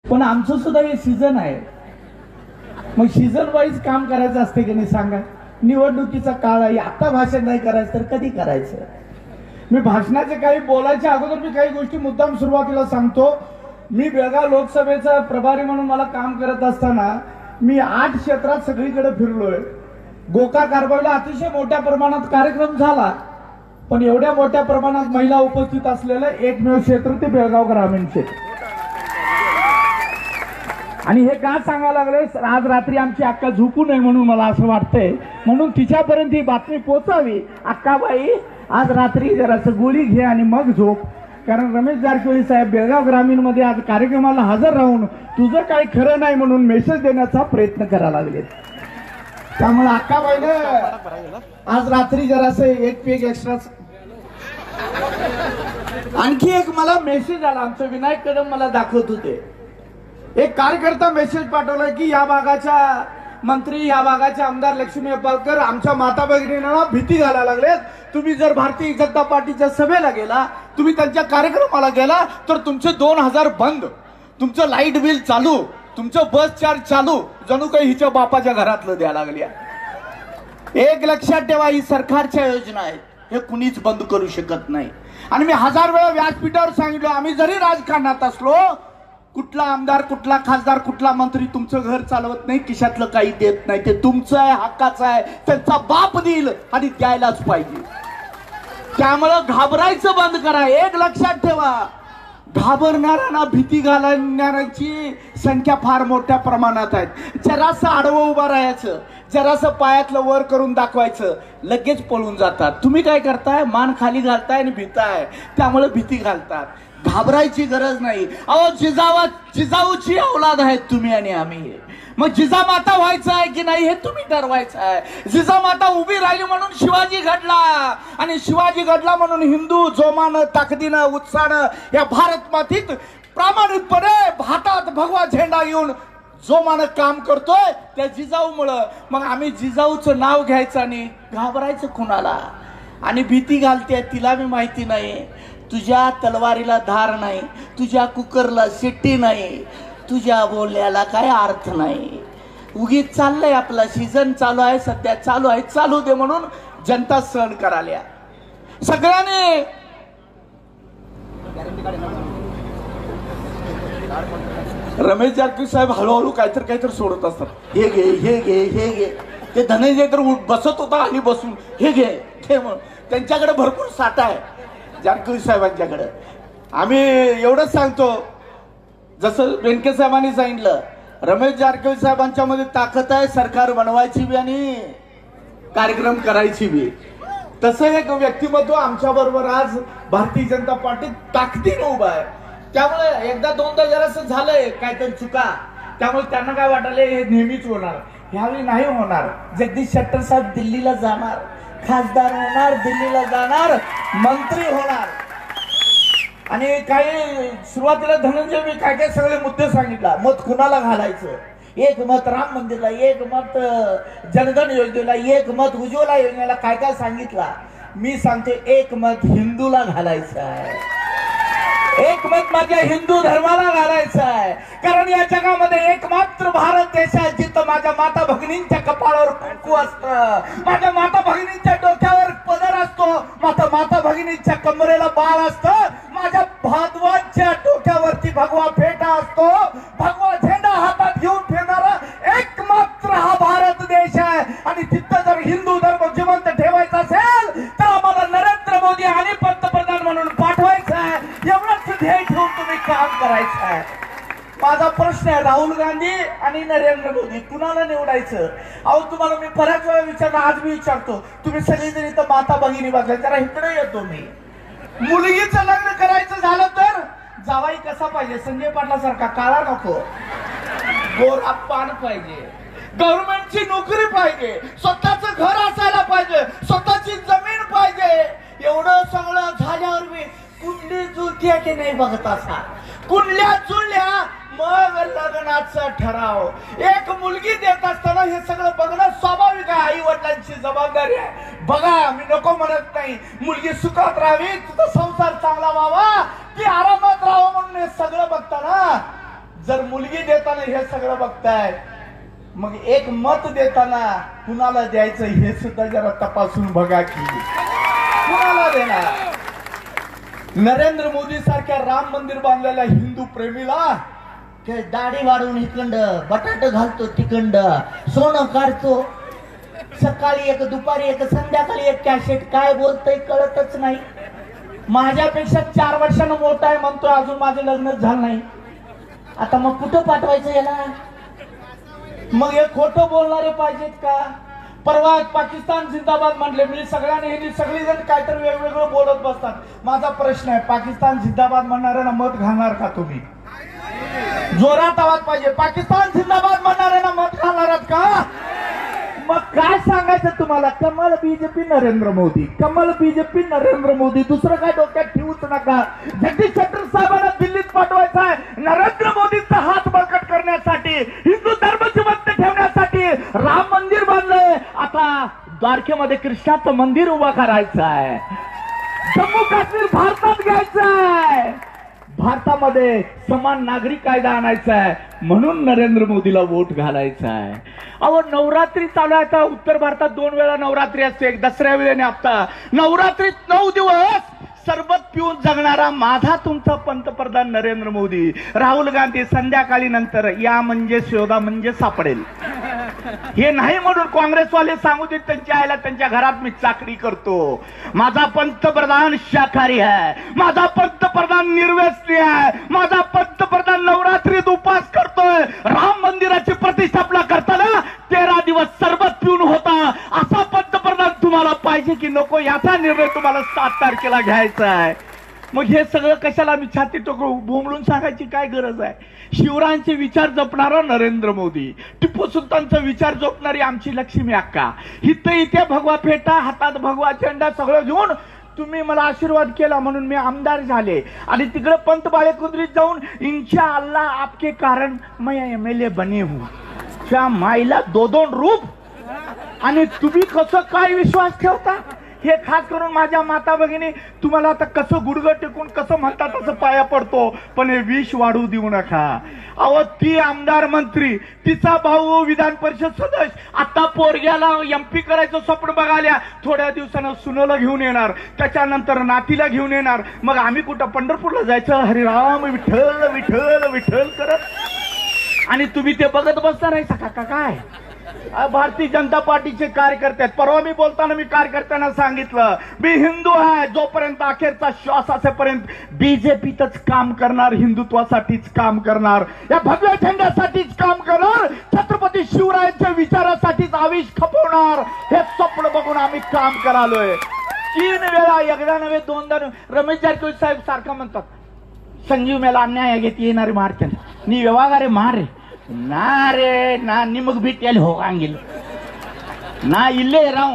पण आमचं सुद्धा हे सीझन आहे, मग सीझन वाईज काम करायचं असते की नाही सांगा. निवडणुकीचा काळ आहे, आता भाषण नाही करायचं तर कधी करायचं. मी भाषणाचे काही बोलायच्या अगोदर मी काही गोष्टी मुद्दाम सुरुवातीला सांगतो. मी बेळगाव लोकसभेचा प्रभारी म्हणून मला काम करत असताना मी 8 क्षेत्रात सगळीकडे फिरलोय. गोकाक कारभारला अतिशय मोठ्या प्रमाणात कार्यक्रम झाला, पण एवढ्या मोठ्या प्रमाणात महिला उपस्थित असलेलं एकमेव क्षेत्र ते बेळगाव ग्रामीण क्षेत्र. आणि हे का सांगायला लागले, आज रात्री आमची अक्का झोपू नये म्हणून मला असं वाटतंय, म्हणून तिच्यापर्यंत ही बातमी पोहोचावी. अक्काबाई आज रात्री जरासं गोळी घे आणि मग झोप, कारण रमेश जारकिहोळी साहेब बेळगाव ग्रामीण मध्ये आज कार्यक्रमाला हजर राहून तुझं काही खरं नाही म्हणून मेसेज देण्याचा प्रयत्न करायला लागले. त्यामुळे अक्काबाईला आज रात्री जरासं एक पेग एक्स्ट्रा. आणखी एक मला मेसेज आला, आमचं विनायक कदम मला दाखवत होते. एक कार्यकर्ता मेसेज पाठवलाय की या भागाच्या मंत्री, या भागाचे आमदार लक्ष्मी हेब्बाळकर आमच्या माता भगिनींना भीती घालायला लागलेत. तुम्ही जर भारतीय जनता पार्टीच्या सभेला गेला, तुम्ही त्यांच्या कार्यक्रमाला गेला तर तुमचे 2000 बंद, तुमचं लाईट बिल चालू, तुमचं बस चार्ज चालू, जणू काही हिच्या बापाच्या घरातलं द्यायला लागल्या. एक लक्षात ठेवा, ही सरकारच्या योजना आहेत, हे कुणीच बंद करू शकत नाही. आणि मी 1000 वेळा व्यासपीठावर सांगितलं, आम्ही जरी राजकारणात असलो, कुठला आमदार, कुठला खासदार, कुठला मंत्री तुमचं घर चालवत नाही, खिशातलं काही देत नाही. ते तुमचं आहे, हक्काचं आहे, त्यांचा बाप देईल आणि द्यायलाच पाहिजे. त्यामुळं घाबरायचं बंद करा. एक लक्षात ठेवा, घाबरणाऱ्यांना, भीती घालणाऱ्यांची संख्या फार मोठ्या प्रमाणात आहे. जरासं आडवं उभं राहायचं, जरासं पायातलं वर करून दाखवायचं, लगेच पळून जातात. तुम्ही काय करताय, मान खाली घालताय आणि भीताय, त्यामुळे भीती घालतात. घाबरायची गरज नाही. अहो जिजाऊची औलाद आहेत तुम्ही आणि आम्ही, मग जिजामाता व्हायचं आहे की नाही हे तुम्ही ठरवायचं आहे. जिजामाता उभी राहिली म्हणून शिवाजी घडला, आणि शिवाजी घडला म्हणून हिंदू जोमानं, ताकदीनं, उत्साहानं या भारत मातीत प्रामाणिकपणे हातात भगवा झेंडा घेऊन जोमानं काम करतोय त्या जिजाऊमुळं. मग आम्ही जिजाऊचं नाव घ्यायचं आणि घाबरायचं कुणाला. आणि भीती घालते तिला मी माहिती नाही, तुझ्या तलवारीला धार नाही, तुझ्या कुकरला शिट्टी नाही, तुझ्या बोलण्याला काय अर्थ नाही. उगीच चाललंय, आपला सीझन चालू आहे, सध्या चालू आहे, चालू दे म्हणून जनता सहन कराल्या. सगळ्यांनी रमेश जारकिहोळी साहेब हळूहळू काहीतरी सोडत असतात. हे घे, हे घे, हे घे. ते धनंजय तर बसत होता आणि बसून हे घे, हे म्हणून. त्यांच्याकडे भरपूर साठा आहे जारकिहोळी साहेबांच्याकडे. आम्ही एवढंच सांगतो, जसं बेनके साहेबांनी सांगितलं, रमेश जारकिहोळी साहेबांच्या मध्ये ताकद आहे सरकार बनवायची बी आणि कार्यक्रम करायची बी. तसं एक व्यक्तिमत्व आमच्या बरोबर आज भारतीय जनता पार्टीत ताकदीनं उभं आहे. त्यामुळे एकदा दोनदा जरासं झालंय काहीतरी चुका, त्यामुळे त्यांना काय वाटलं हे नेहमीच होणार, ह्यावेळी नाही होणार. जगदीश शेट्टर साहेब दिल्लीला जाणार, खासदार होणार, दिल्लीला जाणार, मंत्री होणार. आणि काही सुरुवातीला धनंजय मी काय काय सगळे मुद्दे सांगितला. मत कुणाला घालायचं, एक मत राम मंदिरला, एक मत जनधन योजनेला, एक मत उज्ज्वला योजनेला, काय काय सांगितला. मी सांगते एक मत हिंदूला घालायचं आहे, एक मत माझ्या हिंदू धर्माला घालायचं आहे. कारण या जगामध्ये एकमात्र भारत देश आहे जिथं माझ्या माता भगिनींच्या कपाळावर कुंकू असतं, माझ्या माता भगिनींच्या डोक्यावर पदर असतो, माता भगिनींच्या कमरेला बाळ असतं, माझ्या भादवांच्या डोक्यावरती भगवा फेटा असतो, भगवा झेंडा हातात घेऊन फिरणारा एकमात्र हा भारत देश आहे. आणि तिथं जर हिंदू धर्म जिवंत ठेवायचा असेल तर आम्हाला नरेंद्र मोदी आणि पंतप्रधान म्हणून पाठवायचं आहे. एवढंच ध्येय ठेवून तुम्ही काम करायचं आहे. माझा प्रश्न आहे, राहुल गांधी आणि नरेंद्र मोदी कुणाला निवडायचं? अहो तुम्हाला मी बऱ्याच वेळा विचारलं, आज मी विचारतो, तुम्ही सगळेजण इथं माता भगिनी बघा, जरा इकडे येतो मी. मुलगीचं लग्न करायचं झालं तर जावाई कसा पाहिजे? संजय पाटला सारखा काळा नको, गोरा पान पाहिजे, गव्हर्नमेंटची नोकरी पाहिजे, स्वतःचं घर असायला पाहिजे, स्वतःची जमीन पाहिजे. एवढं सगळं झाल्यावर मी कुंडली जुळते की नाही बघत असा, कुंडल्या जुळल्या मग लग्नाचा ठराव. एक मुलगी देत असताना हे सगळं बघणं स्वाभाविक आहे, आई वडिलांची जबाबदारी आहे. बघा, मी नको म्हणत नाही, मुलगी सुखात राहावी, तुझा संसार चांगला व्हावा, ती आरामात राहावं म्हणून हे सगळं बघताना जर मुलगी देताना हे सगळं बघताय, मग एक मत देताना कुणाला द्यायचं हे सुद्धा जरा तपासून बघा की कुणाला देणार. नरेंद्र मोदी सारख्या राम मंदिर बांधलेल्या हिंदू प्रेमीला ते दाढी वाढवून इकंड बटाट घालतो तिकंड सोनं काढतो, सकाळी एक दुपारी एक संध्याकाळी एक कॅसेट, काय बोलतोय कळतच नाही. माझ्यापेक्षा 4 वर्षानं मोठा आहे म्हणतोय, अजून माझं लग्नच झालं नाही. आता मग कुठं पाठवायचं याला? मग हे खोटं बोलणारे पाहिजेत का? परवा पाकिस्तान जिंदाबाद म्हणले, मी सगळ्यांनी सगळेजण काहीतरी वेगवेगळं बोलत बसतात. माझा प्रश्न आहे, पाकिस्तान जिंदाबाद म्हणणाऱ्यांना मत घालणार का तुम्ही? जोरात आवाज पाहिजे. पाकिस्तान जिंदाबाद म्हणणाऱ्यांना मत घालणार का? मग काय सांगायचं तुम्हाला? कमल बीजेपी नरेंद्र मोदी, कमल बीजेपी नरेंद्र मोदी, दुसरं काय डोक्यात ठेवूच नका. जगदीश शेट्टर साहेबांना दिल्लीत पाठवायचं आहे नरेंद्र मोदींचा हात बळकट करण्यासाठी, हिंदू धर्म जिवंत ठेवण्यासाठी. राम मंदिर बांधलंय, आता द्वारकेमध्ये कृष्णाचं मंदिर उभं करायचं आहे. जम्मू काश्मीर भारतात घ्यायचं आहे, भारतामध्ये समान नागरी कायदा आणायचा आहे, म्हणून नरेंद्र मोदीला वोट घालायचा आहे. अहो नवरात्री चालू आहे, आता उत्तर भारतात 2 वेळा नवरात्री असते, एक दसऱ्या वेळेने हप्ता. नवरात्रीत 9 दिवस सरबत पिऊन जगणारा माझा तुमचा पंतप्रधान नरेंद्र मोदी. राहुल गांधी संध्याकाळी नंतर या म्हणजे शोधा म्हणजे सापडेल. हे नाही म्हणून काँग्रेसवाले सांगू देत त्यांच्या आईला त्यांच्या घरात मी चाकरी करतो. माझा पंतप्रधान शाकाहारी आहे, माझा पंतप्रधान निर्व्यसनी आहे, माझा पंतप्रधान नवरात्रीत उपवास करतोय. राम मंदिराची प्रतिष्ठापना करताना 13 दिवस सरबत पिऊन होता. असा पंतप्रधान तुम्हाला पाहिजे की नको, याचा निर्णय तुम्हाला 7 तारखेला घ्यायचा आहे. मग हे सगळं कशाला मी छाती टोकून बोंबलून सांगायची काय गरज आहे? शिवरायांचे विचार जपणारा नरेंद्र मोदी, टिपू सुलतानचा विचार जपणारी आमची लक्ष्मी अक्का, इथे भगवा फेटा हातात भगवा झेंडा सगळं घेऊन तुम्ही मला आशीर्वाद केला म्हणून मी आमदार झाले. आणि तिकडे पंत बाळेकुंद्रीत जाऊन इंशाअल्लाह आपके कारण मैं MLA बने हूं. त्या माईला 2-2 रूप. आणि तुम्ही कसं काय विश्वास ठेवता? हे खास करून माझ्या माता भगिनी तुम्हाला आता कसं गुडघं टेकून कसं म्हणतात तसं पाया पडतो, पण हे विष वाढू देऊ नका. अहो ती आमदार मंत्री, तिचा भाऊ विधान परिषद सदस्य, आता पोरग्याला MP करायचं स्वप्न बघाल्या, थोड्या दिवसानं सुनोला घेऊन येणार, त्याच्यानंतर नातीला घेऊन येणार. मग आम्ही कुठं पंढरपूरला जायचं हरिराम विठ्ठल विठ्ठल विठ्ठल करत, आणि तुम्ही ते बघत बसणार आहे सका काय? भारतीय जनता पार्टीचे कार्यकर्ते आहेत. परवा मी बोलताना मी कार्यकर्त्यांना सांगितलं, मी हिंदू आहे, जोपर्यंत अखेरचा श्वास असेपर्यंत बीजेपीतच काम करणार, हिंदुत्वासाठीच काम करणार, या भगव्या झेंड्यासाठीच काम करणार, छत्रपती शिवरायांच्या विचारासाठीच आविष खपवणार. हे स्वप्न बघून आम्ही काम करालोय. 3 वेळा, एकदा नव्हे 2दा. रमेश जारकिहोळी साहेब सारखं म्हणतात, संजीव मेला अन्याय घेत येणारे मारते नी व्यवहारे मारे ना रे ना निमक बिटेल होगांगिल ना इल्ले राव.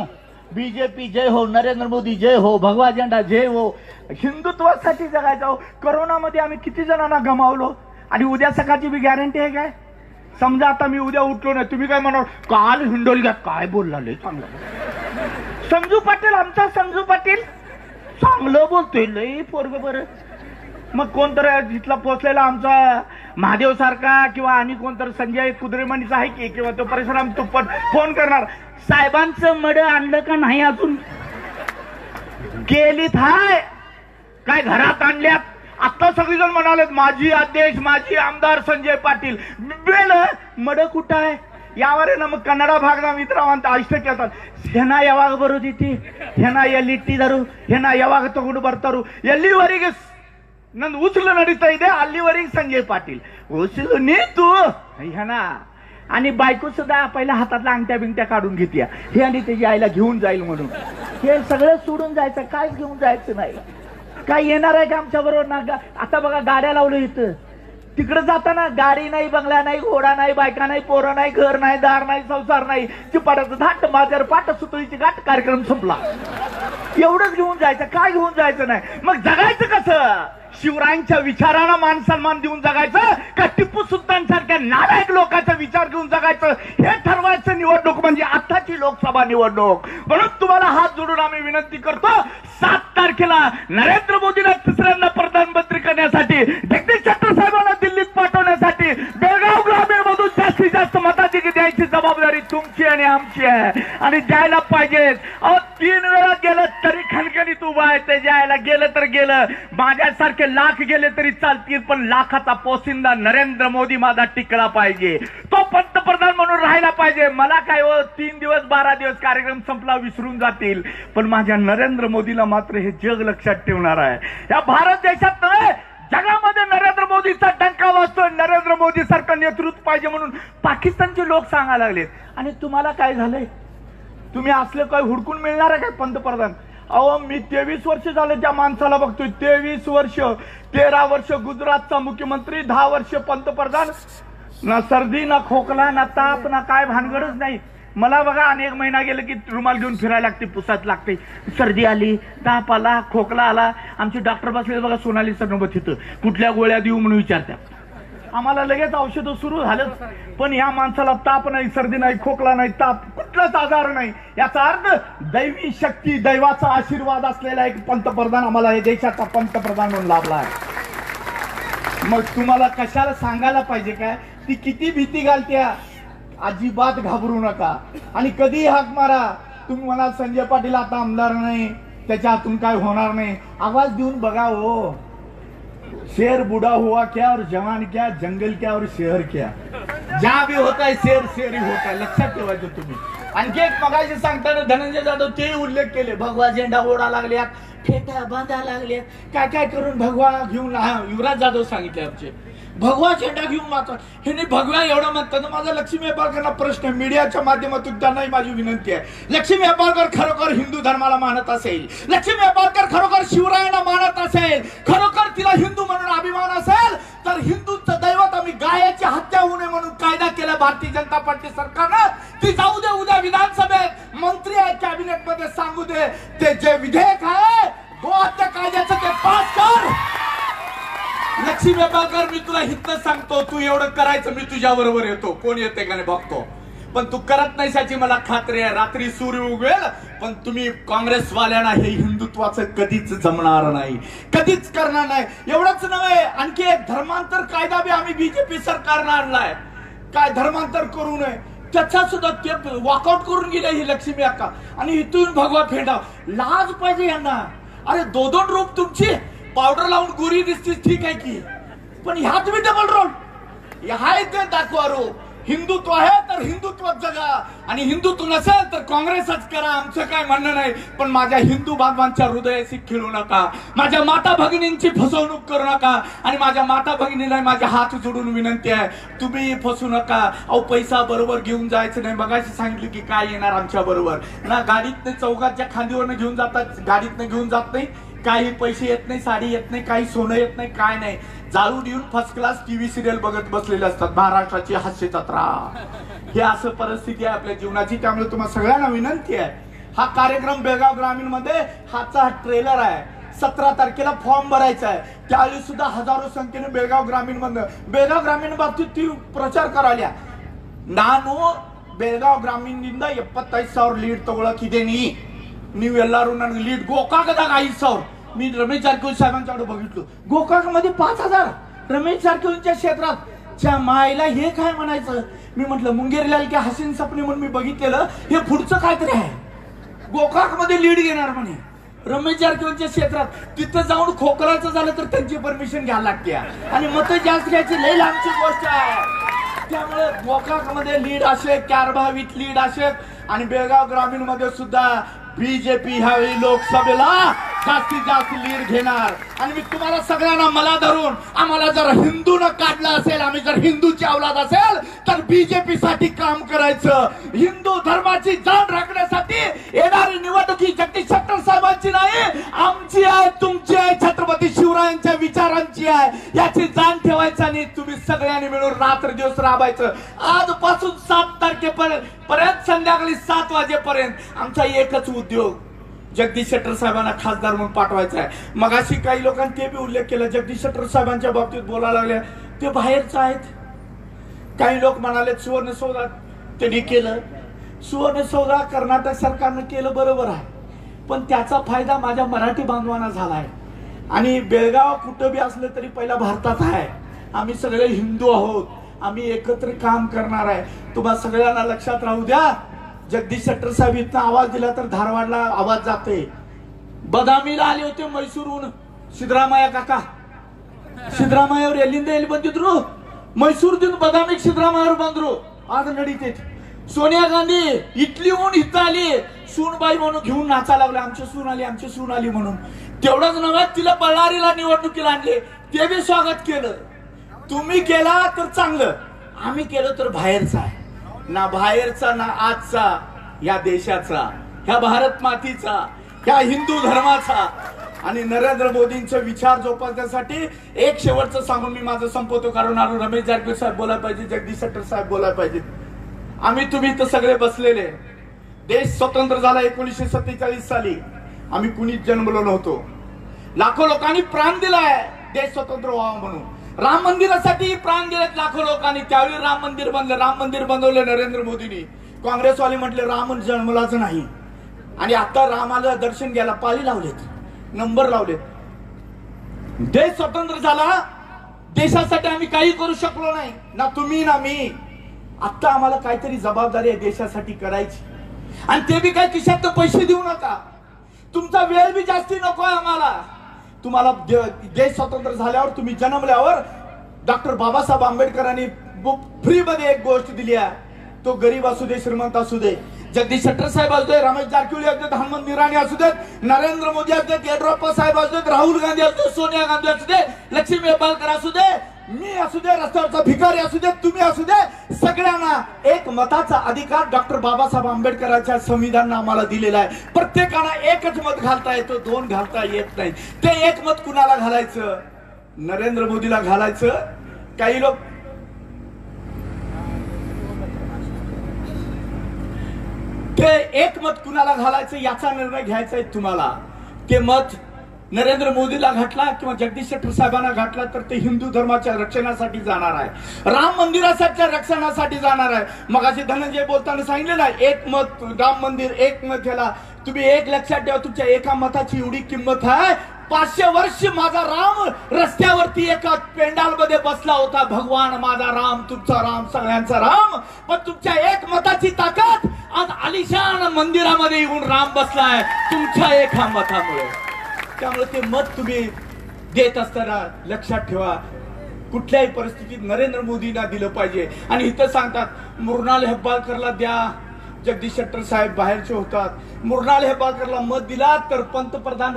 बीजेपी जय हो, नरेंद्र मोदी जय हो, भगवा झेंडा जय हो. हिंदुत्वासाठी जगायचं. करोनामध्ये आम्ही किती जणांना गमावलो, आणि उद्या सकाळची बी गॅरंटी आहे काय? समजा आता मी उद्या उठलो नाही, तुम्ही काय म्हणाल, काल हिंडोलग्यात काय बोलला लय चांगलं. संजू पाटील, आमचा संजू पाटील चांगलं बोलतोय लय पोरग बरं. मग कोणतरी जिथला पोचलेला आमचा महादेव सारखा किंवा आणि कोणतरी संजय कुद्रेमणीचा आहे की, किंवा तो परशुराम तुप्पट फोन करणार, साहेबांचं मड आणलं का नाही अजून? केलीत हाय काय घरात आणल्यात? आता सगळेजण म्हणाले माझी अध्यक्ष माझी आमदार संजय पाटील. मड कुठं आहे यावर ना? मग कन्नडा भागना मित्रांत अष्ट ಕೇಳ್ತಾರೆ, ಹೆಣ ಯಾವಾಗ ಬರೋದಿತಿ, ಹೆಣ ಎಲ್ಲಿಟ್ಟಿದರು, ಹೆಣ ಯಾವಾಗ ತಗೊಂಡು ಬರ್ತಾರು, ಎಲ್ಲಿವರೆಗೆ ನಂದು ಉಸುಲು ನಡೀತಾ ಇದೆ ಅಲ್ಲಿವರೆಗೆ संजय पाटील. उचलू नी तू ह्याना. आणि बायको सुद्धा पहिल्या हातातला अंगठ्या बिंगट्या काढून घेते, हे आणि त्याची आईला घेऊन जाईल म्हणून. हे सगळं सोडून जायचं, काय घेऊन जायचं नाही. काय येणार आहे का आमच्या बरोबर ना? आता बघा गाड्या लावलं इथं, तिकडे जाताना गाडी नाही, बंगला नाही, घोडा नाही, बायका नाही, पोरं नाही, घर नाही, दार नाही, संसार नाही, चिपाटाचं धाट माझ्यावर पाट सुतळीची गाठ, कार्यक्रम संपला. एवढंच घेऊन जायचं, काय घेऊन जायचं नाही. मग जगायचं कसं? शिवरायांच्या विचारांना मान सन्मान देऊन जगायचं का टिपू सुलतान सारख्या नालायक लोकांचा विचार घेऊन जगायचं? हे ठरवायचं निवडणूक म्हणजे आताची लोकसभा निवडणूक. म्हणून तुम्हाला हात जोडून आम्ही विनंती करतो, 7 तारखेला नरेंद्र मोदीला तिसऱ्यांदा प्रधानमंत्री करण्यासाठी, जगदीश शेट्टर साहेबांना दिल्लीत पाठवण्यासाठी जास्तीत जास्त मताधिक्य द्यायची जबाबदारी तुमची आणि आमची आहे आणि द्यायला पाहिजे. अहो 3 वेळा गेलं तरी खणखणीत उभा आहे. ते जायला गेलं तर गेलं, माझ्यासारखे लाख गेले तरी चालतील, पण लाखाचा पोसिंदा नरेंद्र मोदी माझा टिकला पाहिजे. तो पंतप्रधान म्हणून राहायला पाहिजे. मला काय 3 दिवस 12 दिवस कार्यक्रम संपला विसरून जातील, पण माझ्या नरेंद्र मोदीला मात्र हे जग लक्षात ठेवणार आहे. या भारत देशात नव्हे जगामध्ये नरेंद्र मोदीचा डंका वाजतोय. नरेंद्र मोदी सारखं नेतृत्व पाहिजे म्हणून पाकिस्तानचे लोक सांगायला लागलेत. आणि तुम्हाला काय झालंय? तुम्ही असले काय हुडकून मिळणार आहे काय पंतप्रधान? अहो मी 23 वर्ष झाले त्या माणसाला बघतोय. 23 वर्ष, 13 वर्ष गुजरातचा मुख्यमंत्री, 10 वर्ष पंतप्रधान. ना सर्दी ना खोकला ना ताप ना काय भानगडच नाही. मला बघा अनेक महिना गेले की रुमाल घेऊन फिरायला लागते, पुसात लागते. सर्दी आली, ताप आला, खोकला आला. आमचे डॉक्टर बसले बघा सोनाली सरनोबत तिथं, कुठल्या गोळ्या देऊ म्हणून विचारतात. आम्हाला लगेच औषधं सुरू झालं, पण या माणसाला ताप नाही, सर्दी नाही, खोकला नाही, ताप कुठलाच आजार नाही. याचा अर्थ दैवी शक्ती, दैवाचा आशीर्वाद असलेला एक पंतप्रधान आम्हाला या देशाचा पंतप्रधान म्हणून लाभला आहे. मग तुम्हाला कशाला सांगायला पाहिजे काय? ती किती भीती घालत्या. अजिबात घाबरू नका आणि कधी हाक मारा. तुम्ही म्हणाल संजय पाटील आता आमदार नाही, त्याच्या हातून काय होणार नाही. आवाज देऊन बघा हो. शेर बुढ़ा हुआ क्या और जवान क्या, जंगल क्या और शहर क्या. जहां भी होता है शेर शेर ही होता है. लक्षात ठेवायचं तुम्ही. आणखी एक मगाशी सांगताना धनंजय जाधव ते उल्लेख केले. भगवा झेंडा ओढा लागल्यात, फेटा बांधा लागल्यात, काय काय करून भगवा घेऊन. युवराज जाधव सांगितले आमचे भगवा झेंडा घेऊन मात्र हे भगव्या एवढं म्हणतात. माझा लक्ष्मी हेब्बाळकरांना प्रश्न आहे, मीडियाच्या माध्यमातून त्यांनाही माझी विनंती आहे. लक्ष्मी हेब्बाळकर खरोखर हिंदू धर्माला मानत असेल, लक्ष्मी हेब्बाळकर खरोखर शिवरायांना मानत असेल, खरोखर तिला हिंदू म्हणून अभिमान असेल, तर हिंदूंचं दैवत आम्ही गायाची हत्या होऊ नये म्हणून कायदा केला भारतीय जनता पार्टी सरकारनं. ती जाऊ दे उद्या विधानसभेत मंत्री आहे, कॅबिनेट मध्ये सांगू दे, ते जे विधेयक आहे गोहत्या कायद्याचं ते पास कर. लक्ष्मी हेब्बाळकर मी तुला हितच सांगतो, तू एवढं करायचं, मी तुझ्या बरोबर येतो. कोण येते का नाही बघतो, पण तू करत नाही याची मला खात्री आहे. रात्री सूर्य उगवेल, पण तुम्ही काँग्रेसवाल्यांना हे हिंदुत्वाचं कधीच जमणार नाही, कधीच करणार नाही. एवढंच नव्हे, आणखी एक धर्मांतर कायदा बी आम्ही बीजेपी सरकारनं आणलाय. काय धर्मांतर करू नये त्याचा सुद्धा ते वॉकआउट करून गेले ही लक्ष्मी अक्का. आणि इथून भगवा फेंडा. लाज पाहिजे यांना. अरे 2-2 रूप तुमची. पावडर लावून गोरी दिसते ठीक आहे की, पण ह्यात बी डबल रोल. हाय ते दाखवा रो. हिंदुत्व आहे तर हिंदुत्व जगा, आणि हिंदुत्व नसेल तर काँग्रेसच करा. आमचं काय म्हणणं नाही, पण माझ्या हिंदू बांधवांच्या हृदयाशी खेळू नका. माझ्या माता भगिनींची फसवणूक करू नका. आणि माझ्या माता भगिनीला माझ्या हात जोडून विनंती आहे, तुम्ही फसू नका. अहो पैसा बरोबर घेऊन जायचं नाही. बघायची सांगितलं की काय येणार आमच्या बरोबर ना. गाडीतनं चौकाच्या खांदीवरनं घेऊन जातात, गाडीतनं घेऊन जात नाही. काही पैसे येत नाही, साडी येत नाही, काही सोनं येत नाही, काय नाही. जाळून येऊन फर्स्ट क्लास टीव्ही सिरियल बघत बसलेले असतात. महाराष्ट्राची हास्य जत्रा. हे असं परिस्थिती आहे आपल्या जीवनाची. त्यामुळे तुम्हाला सगळ्यांना विनंती आहे, हा कार्यक्रम बेळगाव ग्रामीण मध्ये हाचा ट्रेलर आहे. 17 तारखेला फॉर्म भरायचा आहे. त्यावेळी सुद्धा हजारो संख्येने बेळगाव ग्रामीण मधनं, बेळगाव ग्रामीण बाबतीत ती प्रचार करायला. ನಾನು ಬೆಳಗಾವ್ ಗ್ರಾಮೀಣದಿಂದ 75,000 ಲೀಡ್ ತಗೊಳಕಿದ್ದೇನೆ. ನೀವು ಎಲ್ಲರೂ ನನಗೆ ಲೀಡ್. ಗೋಕಾಕದಾಗ 5,000 मी रमेश जारकिहोली साहेबांच्याकडे बघितलो. गोकाक मध्ये 5,000 रमेश जारकिहोलीच्या क्षेत्रात. च्या मायला हे काय म्हणायचं. मी म्हटलं मुंगेरीलाल की हसीन सपने म्हणून मी बघितलेलं, हे पुढचं काहीतरी आहे. गोकाक मध्ये लीड घेणार म्हणे रमेश जारकिहोलीच्या क्षेत्रात. तिथं जाऊन खोकलायचं झालं तर त्यांची परमिशन घ्यायला लागते आणि मतं जास्त घ्यायची लई लांबची गोष्ट आहे. त्यामुळे गोकाक मध्ये लीड असेल, क्यारभावीत लीड असेल, आणि बेळगाव ग्रामीण मध्ये सुद्धा बीजेपी ह्यावेळी लोकसभेला जास्तीत जास्त लीड घेणार. आणि मी तुम्हाला सगळ्यांना मला धरून, आम्हाला जर हिंदूनं काढलं असेल, आम्ही जर हिंदूची औलाद असेल, तर बीजेपी साठी काम करायचं. हिंदू धर्माची जाण राखण्यासाठी येणारी निवडणूक ही जगदीश शेट्टर साहेबांची नाही, आमची आहे, तुमची आहे, छत्रपती शिवरायांच्या विचारांची आहे. याची जाण ठेवायची आणि तुम्ही सगळ्यांनी मिळून रात्र दिवस राबायचं. आजपासून 7 तारखेपर्यंत संध्याकाळी 7 वाजेपर्यंत आमचा एकच उद्योग, जगदीश शेट्टर साहेबांना खासदार म्हणून पाठवायचं आहे. मगाशी काही लोकांनी ते बी उल्लेख केला, जगदीश शेट्टर साहेबांच्या बाबतीत बोलायला लागले ते बाहेरच आहेत. काही लोक म्हणाले सुवर्ण सौदा त्यांनी केलं. सुवर्ण सौदा कर्नाटक सरकारनं केलं, बरोबर आहे, पण त्याचा फायदा माझ्या मराठी बांधवांना झालाय. आणि बेळगाव कुठं बी असलं तरी पहिला भारतात आहे. आम्ही सगळे हिंदू आहोत. आम्ही एकत्र काम करणार आहे. तुम्हा सगळ्यांना लक्षात राहू द्या. जगदीश शेट्टर साहेब इथं आवाज दिला तर धारवाडला आवाज जाते. बदामीला आले होते मैसूरहून सिद्धरामಯ್ಯ काका. सिद्धरामಯ್ಯ ಅವರು ಎಲ್ಲಿಂದ ಎಲ್ಲಿ ಬಂದಿದ್ರು? ಮೈಸೂರದಿಂದ ಬದಾಮಿಗೆ ಸಿದ್ದರಾಮಯ್ಯ ಅವರು ಬಂದ್ರು. ಆಗ ನಡೀತೈತಿ. सोनिया गांधी इटलीहून इथं आली. सूनबाई म्हणून घेऊन नाचा लागले, आमची सून आली, आमची सून आली म्हणून. तेवढंच नव्हे, तिला बळ्ळारीला निवडणुकीला आणले, ते बी स्वागत केलं. तुम्ही केला तर चांगलं, आम्ही केलं तर बाहेरचा आहे ना, बाहेरचा ना आजचा, या देशाचा, ह्या भारत मातीचा, ह्या हिंदू धर्माचा. आणि नरेंद्र मोदींचे विचार जोपासण्यासाठी एक शेवटचं सांगून मी माझं संपवतो, कारण रमेश जारकीहोळी साहेब बोलायला पाहिजे, जगदीश शेट्टर साहेब बोलायला पाहिजे. आम्ही तुम्ही इथं सगळे बसलेले. देश स्वतंत्र झाला 1947 साली. आम्ही कुणीच जन्मलो नव्हतो. लाखो लोकांनी प्राण दिलाय देश स्वतंत्र व्हावा म्हणून. राम मंदिरासाठी प्राण दिलेत लाखो लोकांनी. त्यावेळी राम मंदिर बनलं, राम मंदिर बनवलं नरेंद्र मोदींनी. काँग्रेसवाले म्हटले राम जन्मलाच नाही. आणि आता रामाला दर्शन घ्यायला पाळी लावलेत, नंबर लावलेत. देश स्वतंत्र झाला, देशासाठी आम्ही काही करू शकलो नाही, ना तुम्ही ना मी. आता आम्हाला काहीतरी जबाबदारी आहे देशासाठी करायची. आणि ते बी काय खिशात पैसे देऊ नका. तुमचा वेळ बी जास्ती नको आहे आम्हाला. तुम्हाला देश स्वतंत्र झाल्यावर, तुम्ही जन्मल्यावर डॉक्टर बाबासाहेब आंबेडकरांनी फ्री मध्ये एक गोष्ट दिली आहे. तो गरीब असू दे, श्रीमंत असू दे, जगदीश शेट्टर साहेब असू दे, रमेश जारकीहोळी असू देत, हनुमंत निराणी असू देत, नरेंद्र मोदी असू देत, येडियुरप्पा साहेब असू देत, राहुल गांधी असू देत, सोनिया गांधी असू दे, लक्ष्मी हेब्बाळकर असू दे, मी असू दे, रस्त्यावरचा भिकारी असू दे, तुम्ही असू दे, सगळ्यांना एक मताचा अधिकार डॉक्टर बाबासाहेब आंबेडकरांच्या संविधानानं आम्हाला दिलेला आहे. प्रत्येकाला एकच मत घालता येतो, दोन घालता येत नाही. ते एक मत कुणाला घालायचं? नरेंद्र मोदीला घालायचं. काही लोक ते एक मत कुणाला घालायचं याचा निर्णय घ्यायचा आहे तुम्हाला. ते मत नरेंद्र मोदीला घातला किंवा जगदीश शेट्टर साहेबांना घातला तर ते हिंदू धर्माच्या रक्षणासाठी जाणार आहे, राम मंदिराच्या रक्षणासाठी जाणार आहे. मगाशी धनंजय बोलताना सांगितलं ना, एक मत राम मंदिर, एक मत ह्याला. तुम्ही एक लक्षात ठेवा, तुमच्या एका मताची एवढी किंमत आहे. 500 वर्ष माझा राम रस्त्यावरती एका पेंडाल मध्ये बसला होता. भगवान माझा राम, तुमचा राम, सगळ्यांचा राम. पण तुमच्या एक मताची ताकद आज आलिशान मंदिरामध्ये येऊन राम बसलाय तुमच्या एका मतामुळे. त्यामुळे ते मत तुम्ही देत असताना लक्षात ठेवा, कुठल्याही परिस्थितीत नरेंद्र मोदींना दिलं पाहिजे. आणि इथं सांगतात मृणाल हेब्बाळकरला द्या. जगदीश शेट्टर साहेब बाहेरचे होतात. मृणाल हेब्बाळकरला मत दिला तर पंतप्रधान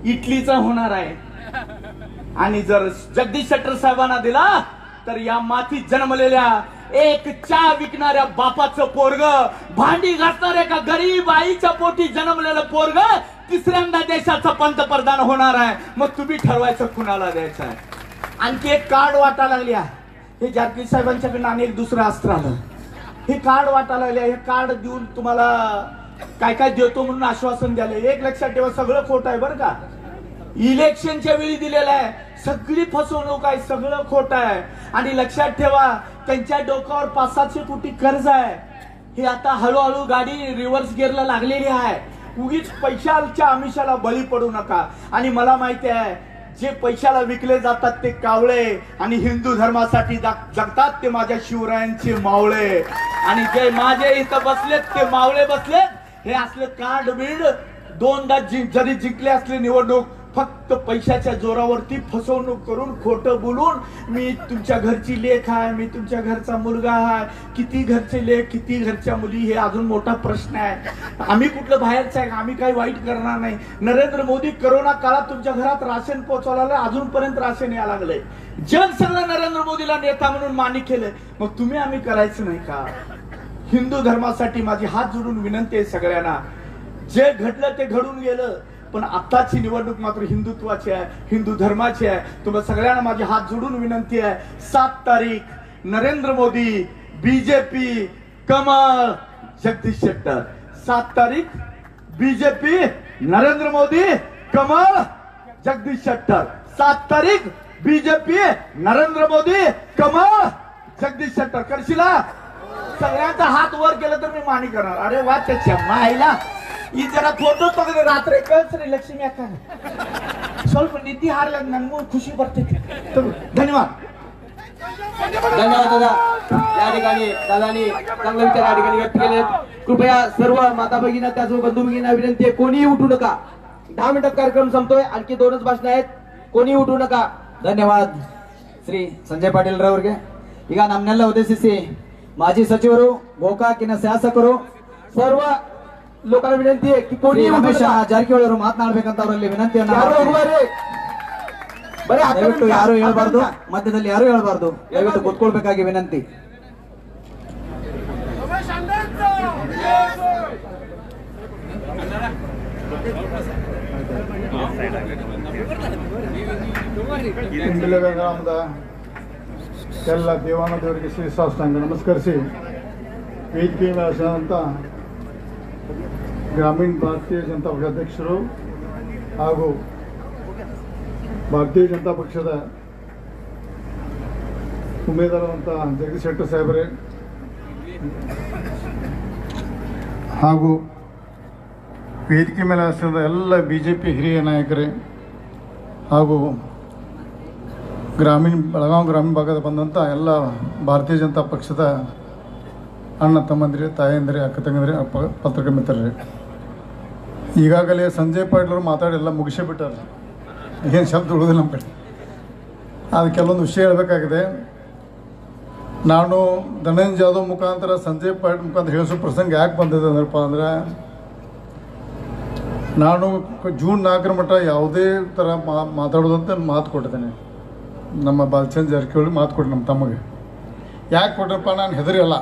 इटलीचा होणार आहे. आणि जर जगदीश शेट्टर साहेबांना दिला तर या मातीत जन्मलेल्या एक चहा विकणाऱ्या बापाचं पोरग, भांडी घासणाऱ्या एका गरीब आईच्या पोटी जन्मलेलं पोरग तिसऱ्यांदा देशाचा पंतप्रधान होणार आहे. मग तुम्ही ठरवायचं कुणाला द्यायचं आहे. आणखी एक कार्ड वाटा लागली आहे. हे जारकीहोळी साहेबांच्याकडनं आणि एक दुसरं अस्त्र आलं. हे कार्ड वाटा लागले. हे कार्ड देऊन तुम्हाला काय काय देतो म्हणून आश्वासन द्याले. एक लक्षात ठेवा, सगळं खोट आहे बरं का. इलेक्शनच्या वेळी दिलेलं आहे, सगळी फसवणूक आहे, सगळं खोट आहे. आणि लक्षात ठेवा, त्यांच्या डोक्यावर 500-700 कोटी कर्ज आहे. हे आता हळूहळू गाडी रिव्हर्स गिअरला लागलेली आहे. उगीच पैशाच्या आमिषाला बळी पडू नका. आणि मला माहिती आहे, जे पैशाला विकले जातात ते कावळे, आणि हिंदू धर्मासाठी जगतात ते माझ्या शिवरायांचे मावळे. आणि जे माझे इथं बसलेत ते मावळे बसलेत. हे असले कार्ड बीड दोनदा जरी जिंकले असले निवडणूक, फक्त पैशाच्या जोरावरती फसवणूक करून, खोटं बोलून, मी तुमच्या घरची लेख आहे, मी तुमच्या घरचा मुलगा आहे. किती घरचे लेख, किती घरच्या मुली, हे अजून मोठा प्रश्न आहे. आम्ही कुठलं बाहेरचं आहे, आम्ही काही वाईट करणार नाही. नरेंद्र मोदी करोना काळात तुमच्या घरात राशन पोहोचवलं, अजूनपर्यंत राशन यायला लागलंय. जग सगळं नरेंद्र मोदीला नेता म्हणून मान्य केलंय. मग तुम्ही आम्ही करायचं नाही का? हिंदू धर्मासाठी माझी हात जोडून विनंती आहे सगळ्यांना. जे घडलं ते घडून गेलं, पण आताची निवडणूक मात्र हिंदुत्वाची आहे, हिंदू धर्माची आहे. तुम्हाला सगळ्यांना माझी हात जोडून विनंती आहे. 7 तारीख नरेंद्र मोदी, बीजेपी, कमळ, जगदीश शेट्टर. 7 तारीख बीजेपी, नरेंद्र मोदी, कमळ, जगदीश शेट्टर. 7 तारीख बीजेपी, नरेंद्र मोदी, कमळ, जगदीश शेट्टर. करशीला? सगळ्यांचा हात वर केला तर मी मान्य करणार. अरे वा, त्याच्या मायला ಈ ಜನ ಫೋಟೋ ತೆಗೆದು ರಾತ್ರಿ ಕಳ್ಸ್ರಿ ಲಕ್ಷ್ಮಿ ಅಕ್ಕ, ಸ್ವಲ್ಪ ನಿದ್ದೆ ಹಾರ್ಲ, ನನಗೂ ಖುಷಿ ಬರ್ತೈತಿ. ಧನ್ಯವಾದ. धन्यवाद दादा. या ठिकाणी दादानी चांगले विचार या ठिकाणी व्यक्त केले. कृपया सर्व माता भगिनी त्याचबरोबर बंधू भगिनींना विनंती आहे, कोणीही उठू नका. 10 मिनिटात कार्यक्रम संपतोय. आणखी 2च भाषण आहेत, कोणी उठू नका. ಧನ್ಯವಾದ ಶ್ರೀ ಸಂಜಯ್ ಪಾಟೀಲ್ ರವರಿಗೆ. ಈಗ ನಮ್ಮನ್ನೆಲ್ಲ ಉದ್ದೇಶಿಸಿ ಮಾಜಿ ಸಚಿವರು, ಗೋಕಾಕಿನ ಶಾಸಕರು, सर्व लोकांना विनंती आहे की ಶ್ರೀ कोणी ರಮೇಶ್ ಜಾರಕಿಹೊಳಿ ಅವರು ಮಾತನಾಡಬೇಕಂತ ಅವರಲ್ಲಿ ವಿನಂತಿಯನ್ನು ಮಾಡ್ತೀನಿ. ದಯವಿಟ್ಟು ಯಾರು ಹೇಳಬಾರ್ದು, ಮಧ್ಯದಲ್ಲಿ ಯಾರು ಹೇಳಬಾರ್ದು, ದಯವಿಟ್ಟು ಕೂತ್ಕೊಳ್ಬೇಕಾಗಿ ವಿನಂತಿ. ಇಂಬಿಲಗ ಗ್ರಾಮದ ಎಲ್ಲ ದೇವಾನದೇವರಿಗೆ ಶ್ರೀಸಾಷ್ಟಾಂಗ ನಮಸ್ಕರಿಸಿ, ವೇದಿಕೆ ಮೇಲಾದಂಥ ಗ್ರಾಮೀಣ ಭಾರತೀಯ ಜನತಾ ಪಕ್ಷ ಅಧ್ಯಕ್ಷರು ಹಾಗೂ ಭಾರತೀಯ ಜನತಾ ಪಕ್ಷದ ಉಮೇದಾರರಂಥ ಜಗದೀಶ್ ಶೆಟ್ಟರ್ ಸಾಹೇಬರೇ ಹಾಗೂ ವೇದಿಕೆ ಮೇಲೆ ಆಸನದ ಎಲ್ಲ BJP ಹಿರಿಯ ನಾಯಕರೇ ಹಾಗೂ ಬೆಳಗಾವಿ ಗ್ರಾಮೀಣ ಭಾಗದ ಬಂದಂಥ ಎಲ್ಲ ಭಾರತೀಯ ಜನತಾ ಪಕ್ಷದ ಅಣ್ಣ ತಮ್ಮಂದಿರಿ, ತಾಯಂದಿರಿ, ಅಕ್ಕ ತಂಗಂದಿರಿ, ಪತ್ರಿಕಾ ಮಿತ್ರರೇ, ಈಗಾಗಲೇ ಸಂಜಯ್ ಪಾಟೀಲ್ ಮಾತಾಡಿ ಎಲ್ಲ ಮುಗಿಸಿಬಿಟ್ಟಾರೆ. ಏನು ಶಬ್ದ ಉಳಿದಿಲ್ಲ ನಮ್ಮ ಕಡೆ. ಅದು ಕೆಲವೊಂದು ವಿಷಯ ಹೇಳಬೇಕಾಗಿದೆ. ನಾನು ಧನಂಜಯ ಜಾಧವ್ ಮುಖಾಂತರ ಸಂಜಯ್ ಪಾಟೀಲ್ ಮುಖಾಂತರ ಹೇಳಿಸೋ ಪ್ರಸಂಗ ಯಾಕೆ ಬಂದಿದೆ ಅಂದ್ರಪ್ಪ ಅಂದ್ರೆ, ನಾನು ಜೂನ್ 4 ಮಟ್ಟ ಯಾವುದೇ ಥರ ಮಾತಾಡೋದಂತ ಮಾತು ಕೊಟ್ಟಿದ್ದೇನೆ. ನಮ್ಮ ಬಾಲಚಂದ್ರ ಜಾರಕಿಹೊಳಿ ಮಾತು ಕೊಟ್ಟು ನಮ್ಮ ತಮ್ಮಗೆ. ಯಾಕೆ ಕೊಟ್ಟರಪ್ಪ, ನಾನು ಹೆದರಿಯಲ್ಲ.